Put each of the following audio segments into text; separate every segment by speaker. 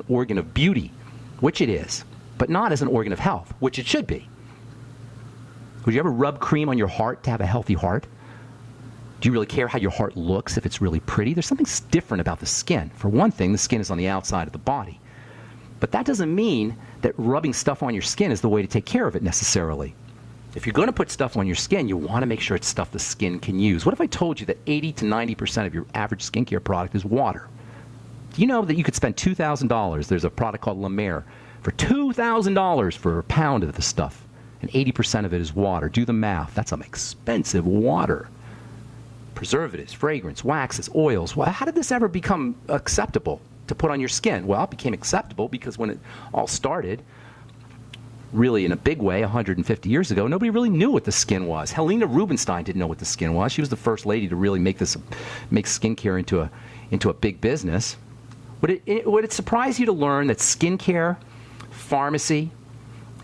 Speaker 1: an organ of beauty, which it is, but not as an organ of health, which it should be. Would you ever rub cream on your heart to have a healthy heart? Do you really care how your heart looks if it's really pretty? There's something different about the skin. For one thing, the skin is on the outside of the body. But that doesn't mean that rubbing stuff on your skin is the way to take care of it necessarily. If you're going to put stuff on your skin, you want to make sure it's stuff the skin can use. What if I told you that 80 to 90% of your average skincare product is water? Do you know that you could spend $2,000? There's a product called La Mer for $2,000 for a pound of the stuff, and 80% of it is water. Do the math. That's some expensive water. Preservatives, fragrance, waxes, oils. Well, how did this ever become acceptable to put on your skin? Well, it became acceptable because when it all started, really in a big way, 150 years ago, nobody really knew what the skin was. Helena Rubinstein didn't know what the skin was. She was the first lady to really make skincare into a big business. Would it surprise you to learn that skincare, pharmacy,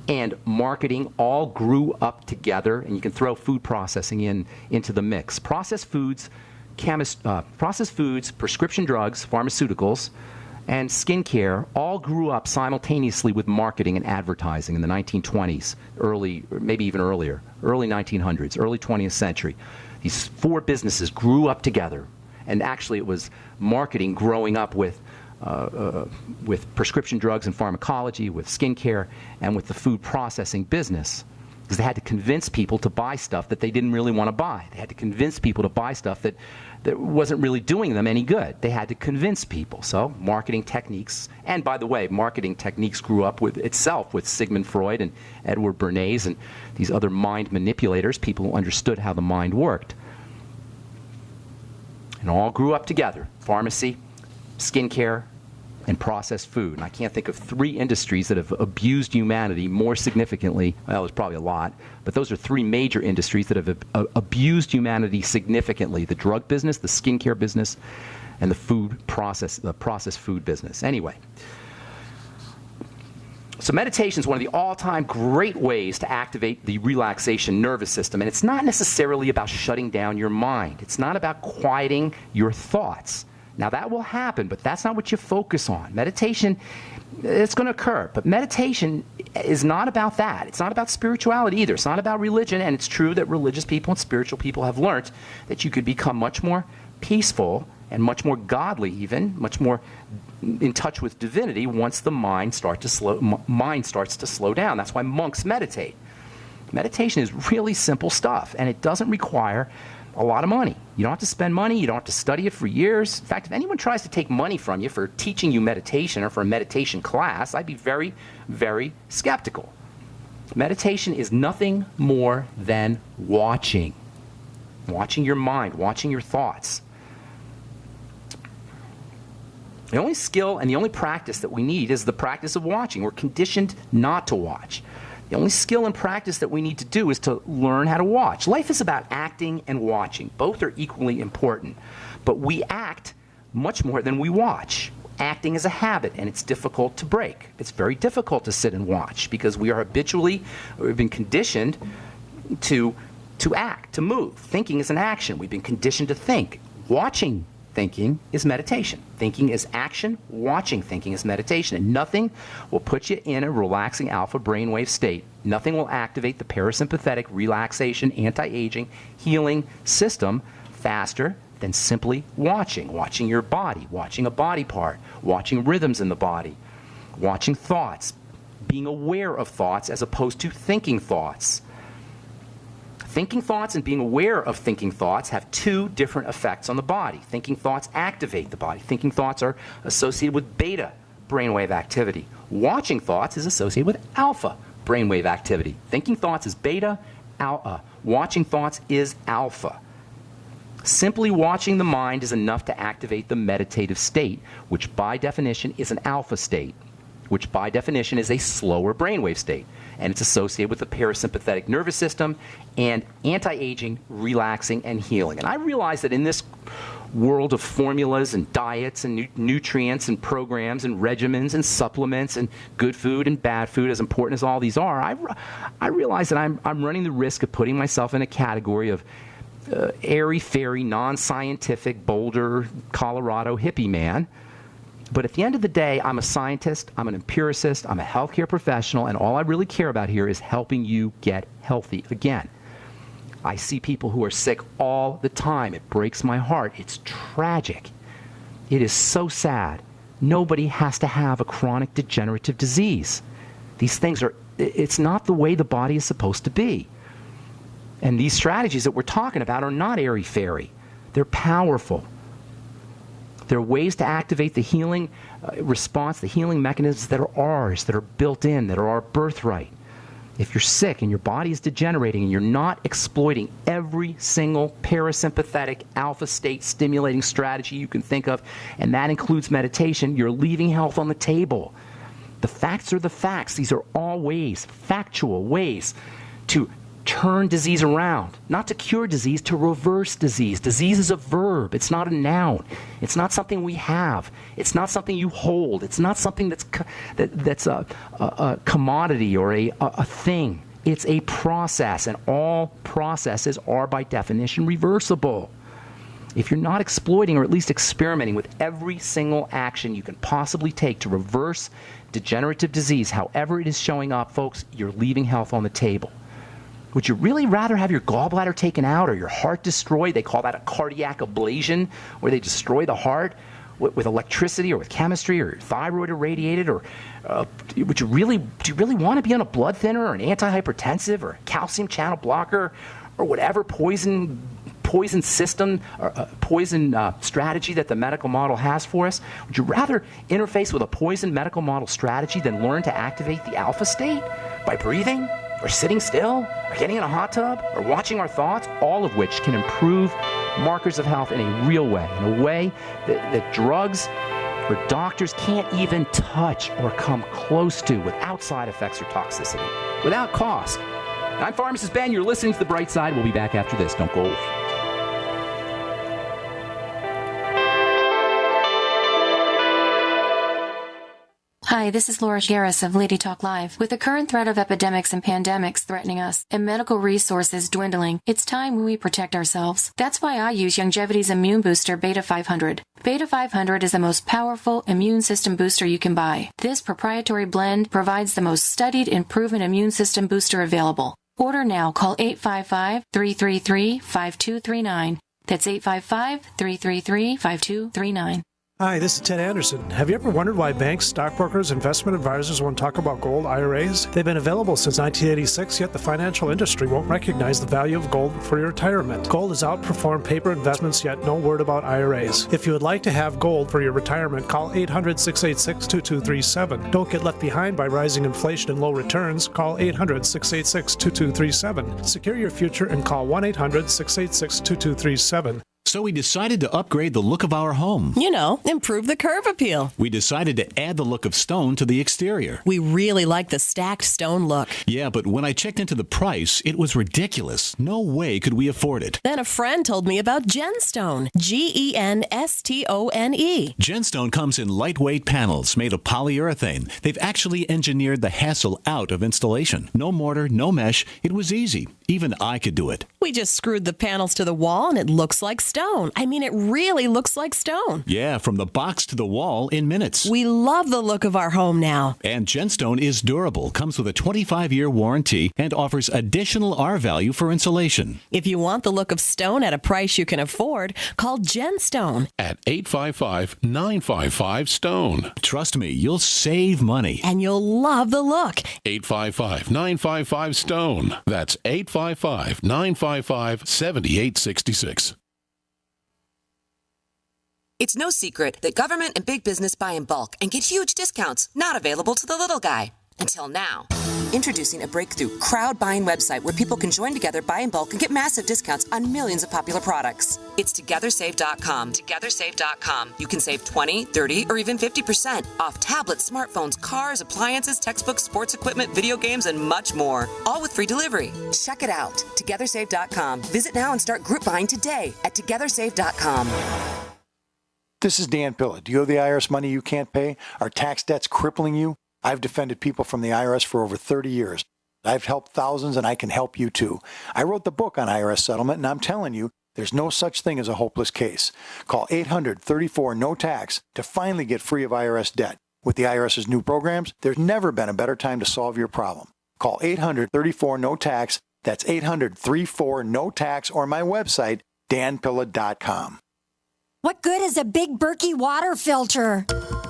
Speaker 1: and marketing all grew up together, and you can throw food processing into the mix. Processed foods, prescription drugs, pharmaceuticals, and skincare all grew up simultaneously with marketing and advertising in the 1920s, maybe even earlier, early 1900s, early 20th century. These four businesses grew up together, and actually it was marketing growing up with prescription drugs and pharmacology, with skincare, and with the food processing business. Because they had to convince people to buy stuff that they didn't really want to buy. They had to convince people to buy stuff that wasn't really doing them any good. They had to convince people. So marketing techniques, and by the way, marketing techniques grew up with Sigmund Freud and Edward Bernays and these other mind manipulators, people who understood how the mind worked. And all grew up together: pharmacy, skincare, and processed food. And I can't think of three industries that have abused humanity more significantly. Well, there's probably a lot, but those are three major industries that have abused humanity significantly: the drug business, the skincare business, and the processed food business. Anyway, so meditation is one of the all-time great ways to activate the relaxation nervous system. And it's not necessarily about shutting down your mind. It's not about quieting your thoughts. Now, that will happen, but that's not what you focus on. Meditation, it's going to occur, but meditation is not about that. It's not about spirituality either. It's not about religion, and it's true that religious people and spiritual people have learned that you could become much more peaceful and much more godly even, much more in touch with divinity once the mind starts to slow down. That's why monks meditate. Meditation is really simple stuff, and it doesn't require a lot of money. You don't have to spend money. You don't have to study it for years. In fact, if anyone tries to take money from you for teaching you meditation or for a meditation class, I'd be very, very skeptical. Meditation is nothing more than watching your mind, watching your thoughts. The only skill and the only practice that we need is the practice of watching. We're conditioned not to watch. The only skill and practice that we need to do is to learn how to watch. Life is about acting and watching. Both are equally important. But we act much more than we watch. Acting is a habit, and it's difficult to break. It's very difficult to sit and watch because we've been conditioned to act, to move. Thinking is an action. We've been conditioned to think. Watching thinking is meditation. Thinking is action. Watching thinking is meditation. And nothing will put you in a relaxing alpha brainwave state. Nothing will activate the parasympathetic relaxation, anti-aging, healing system faster than simply watching. Watching your body, watching a body part, watching rhythms in the body, watching thoughts, being aware of thoughts as opposed to thinking thoughts. Thinking thoughts and being aware of thinking thoughts have two different effects on the body. Thinking thoughts activate the body. Thinking thoughts are associated with beta brainwave activity. Watching thoughts is associated with alpha brainwave activity. Thinking thoughts is beta, watching thoughts is alpha. Simply watching the mind is enough to activate the meditative state, which by definition is an alpha state, which by definition is a slower brainwave state. And it's associated with the parasympathetic nervous system and anti-aging, relaxing, and healing. And I realize that in this world of formulas and diets and nutrients and programs and regimens and supplements and good food and bad food, as important as all these are, I realize that I'm running the risk of putting myself in a category of airy-fairy, non-scientific, Boulder, Colorado hippie man But at the end of the day, I'm a scientist, I'm an empiricist, I'm a healthcare professional, and all I really care about here is helping you get healthy again. I see people who are sick all the time. It breaks my heart. It's tragic. It is so sad. Nobody has to have a chronic degenerative disease. These things it's not the way the body is supposed to be. And these strategies that we're talking about are not airy-fairy. They're powerful. There are ways to activate the healing response, the healing mechanisms that are ours, that are built in, that are our birthright. If you're sick and your body is degenerating and you're not exploiting every single parasympathetic alpha state stimulating strategy you can think of, and that includes meditation, you're leaving health on the table. The facts are the facts. These are all ways, factual ways, to turn disease around. Not to cure disease, to reverse disease. Disease is a verb. It's not a noun. It's not something we have. It's not something you hold. It's not something that's a commodity or a thing. It's a process, and all processes are by definition reversible. If you're not exploiting or at least experimenting with every single action you can possibly take to reverse degenerative disease, however it is showing up, folks, you're leaving health on the table. Would you really rather have your gallbladder taken out or your heart destroyed? They call that a cardiac ablation, where they destroy the heart with electricity or with chemistry, or your thyroid irradiated, or do you really want to be on a blood thinner or an antihypertensive or a calcium channel blocker or whatever poison system or poison strategy that the medical model has for us? Would you rather interface with a poison medical model strategy than learn to activate the alpha state by breathing, or sitting still, or getting in a hot tub, or watching our thoughts, all of which can improve markers of health in a real way, in a way that drugs or doctors can't even touch or come close to without side effects or toxicity, without cost. I'm Pharmacist Ben. You're listening to The Bright Side. We'll be back after this. Don't go away.
Speaker 2: Hi, this is Laura Garris of Lady Talk Live. With the current threat of epidemics and pandemics threatening us and medical resources dwindling, it's time we protect ourselves. That's why I use Longevity's immune booster Beta 500. Beta 500 is the most powerful immune system booster you can buy. This proprietary blend provides the most studied and proven immune system booster available. Order now. Call 855-333-5239. That's 855-333-5239.
Speaker 3: Hi, this is Ted Anderson. Have you ever wondered why banks, stockbrokers, investment advisors won't talk about gold IRAs? They've been available since 1986, yet the financial industry won't recognize the value of gold for your retirement. Gold has outperformed paper investments, yet no word about IRAs. If you would like to have gold for your retirement, call 800-686-2237. Don't get left behind by rising inflation and low returns. Call 800-686-2237. Secure your future and call 1-800-686-2237.
Speaker 4: So we decided to upgrade the look of our home.
Speaker 5: You know, improve the curb appeal.
Speaker 4: We decided to add the look of stone to the exterior.
Speaker 5: We really like the stacked stone look.
Speaker 4: Yeah, but when I checked into the price, it was ridiculous. No way could we afford it.
Speaker 5: Then a friend told me about Genstone. Genstone.
Speaker 4: Genstone comes in lightweight panels made of polyurethane. They've actually engineered the hassle out of installation. No mortar, no mesh. It was easy. Even I could do it.
Speaker 5: We just screwed the panels to the wall and it looks like stone. I mean, it really looks like stone.
Speaker 4: Yeah, from the box to the wall in minutes.
Speaker 5: We love the look of our home now.
Speaker 4: And Genstone is durable, comes with a 25-year warranty, and offers additional R value for insulation.
Speaker 5: If you want the look of stone at a price you can afford, call Genstone
Speaker 6: at 855-955-STONE.
Speaker 4: Trust me, you'll save money.
Speaker 5: And you'll love the look.
Speaker 6: 855-955-STONE. That's 855-955-7866.
Speaker 7: It's no secret that government and big business buy in bulk and get huge discounts not available to the little guy. Until now. Introducing a breakthrough crowd buying website where people can join together, buy in bulk, and get massive discounts on millions of popular products. It's TogetherSave.com. TogetherSave.com. You can save 20, 30, or even 50% off tablets, smartphones, cars, appliances, textbooks, sports equipment, video games, and much more. All with free delivery. Check it out. TogetherSave.com. Visit now and start group buying today at TogetherSave.com.
Speaker 8: This is Dan Pilla. Do you owe the IRS money you can't pay? Are tax debts crippling you? I've defended people from the IRS for over 30 years. I've helped thousands, and I can help you too. I wrote the book on IRS settlement, and I'm telling you, There's no such thing as a hopeless case. Call 800-34-NO-TAX to finally get free of IRS debt. With the IRS's new programs, there's never been a better time to solve your problem. Call 800-34-NO-TAX. That's 800-34-NO-TAX or my website, danpilla.com.
Speaker 9: What good is a Big Berkey water filter?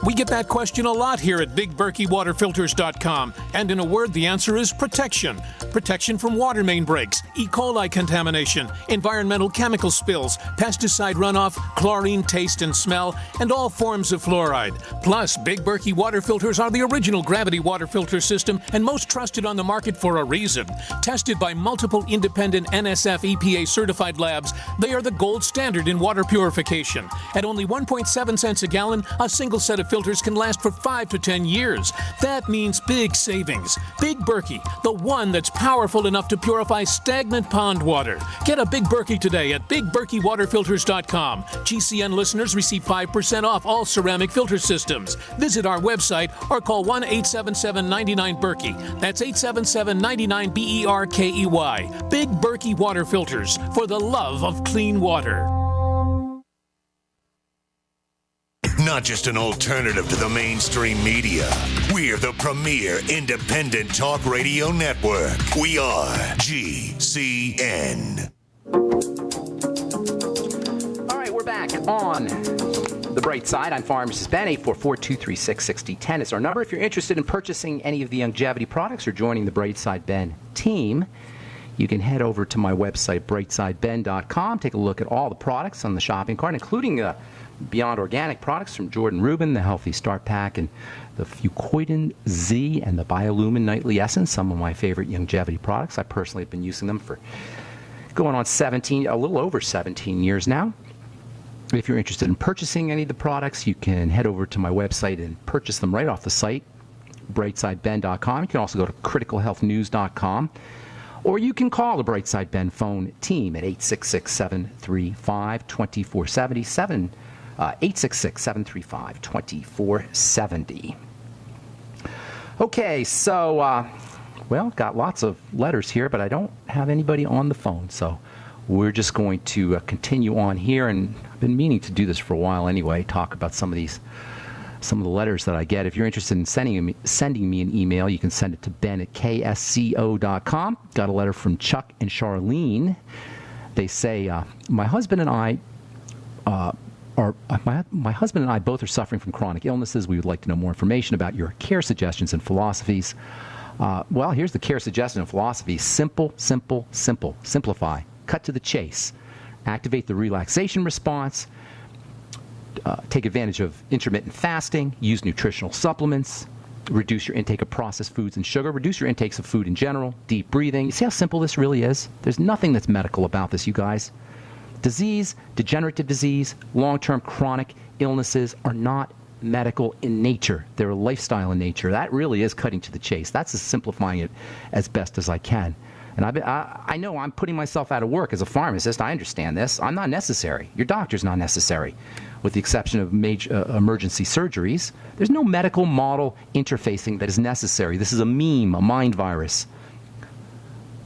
Speaker 10: We get that question a lot here at BigBerkeyWaterFilters.com. And in a word, the answer is protection. Protection from water main breaks, E. coli contamination, environmental chemical spills, pesticide runoff, chlorine taste and smell, and all forms of fluoride. Plus, Big Berkey water filters are the original gravity water filter system and most trusted on the market for a reason. Tested by multiple independent NSF EPA certified labs, they are the gold standard in water purification. At only 1.7 cents a gallon, a single set of filters can last for 5 to 10 years. That means big savings. Big Berkey, the one that's powerful enough to purify stagnant pond water. Get a Big Berkey today at BigBerkeyWaterFilters.com. GCN listeners receive 5% off all ceramic filter systems. Visit our website or call 1-877-99-BERKEY. That's 877-99-BERKEY. Big Berkey Water Filters, for the love of clean water.
Speaker 11: Not just an alternative to the mainstream media. We're the premier independent talk radio network. We are GCN.
Speaker 1: All right, we're back on the bright side. I'm Pharmacist Ben. 844-236-6010 is our number. If you're interested in purchasing any of the longevity products or joining the Bright Side Ben team, you can head over to my website, brightsideben.com. Take a look at all the products on the shopping cart, including Beyond Organic products from Jordan Rubin, the Healthy Start Pack, and the Fucoidin Z and the Biolumin Nightly Essence, some of my favorite longevity products. I personally have been using them for going on a little over 17 years now. If you're interested in purchasing any of the products, you can head over to my website and purchase them right off the site, brightsideben.com. You can also go to criticalhealthnews.com. Or you can call the Brightside Ben phone team at 866-735-2470, 866-735-2470. Okay, so, got lots of letters here, but I don't have anybody on the phone, so we're just going to continue on here, and I've been meaning to do this for a while anyway, talk about some of the letters that I get. If you're interested in sending me an email, you can send it to ben@ksco.com. Got a letter from Chuck and Charlene. They say, my husband and I both are suffering from chronic illnesses. We would like to know more information about your care suggestions and philosophies. Here's the care suggestion and philosophy. Simple, simple, simple. Simplify. Cut to the chase. Activate the relaxation response. Take advantage of intermittent fasting, use nutritional supplements, reduce your intake of processed foods and sugar, reduce your intakes of food in general, deep breathing. You see how simple this really is? There's nothing that's medical about this, you guys. Disease, degenerative disease, long-term chronic illnesses are not medical in nature. They're a lifestyle in nature. That really is cutting to the chase. That's just simplifying it as best as I can. And I know I'm putting myself out of work as a pharmacist. I understand this. I'm not necessary. Your doctor's not necessary. With the exception of major emergency surgeries, there's no medical model interfacing that is necessary. This is a meme, a mind virus,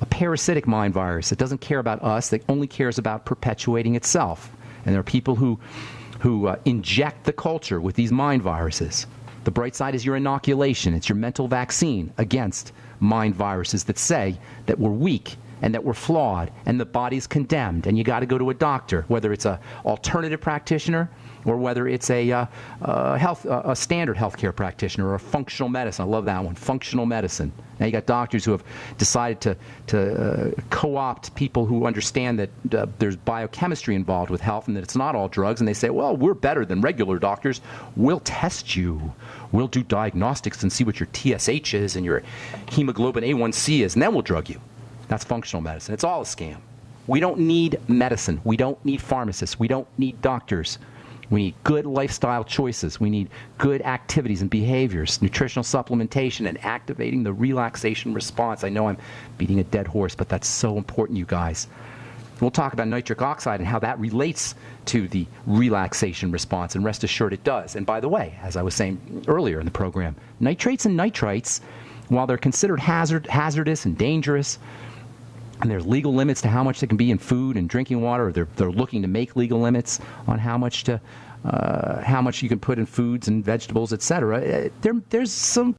Speaker 1: a parasitic mind virus. It doesn't care about us. It only cares about perpetuating itself. And there are people who inject the culture with these mind viruses. The bright side is your inoculation. It's your mental vaccine against mind viruses that say that we're weak and that we're flawed and the body's condemned and you got to go to a doctor, whether it's a alternative practitioner or whether it's a standard healthcare practitioner or a functional medicine. I love that one, functional medicine. Now you got doctors who have decided to co-opt people who understand that there's biochemistry involved with health and that it's not all drugs, and they say, well, we're better than regular doctors. We'll test you. We'll do diagnostics and see what your TSH is and your hemoglobin A1C is, and then we'll drug you. That's functional medicine. It's all a scam. We don't need medicine. We don't need pharmacists. We don't need doctors. We need good lifestyle choices. We need good activities and behaviors, nutritional supplementation, and activating the relaxation response. I know I'm beating a dead horse, but that's so important, you guys. We'll talk about nitric oxide and how that relates to the relaxation response, and rest assured it does. And by the way, as I was saying earlier in the program, nitrates and nitrites, while they're considered hazardous and dangerous, and there's legal limits to how much there can be in food and drinking water, or they're looking to make legal limits on how much you can put in foods and vegetables, etc. There's some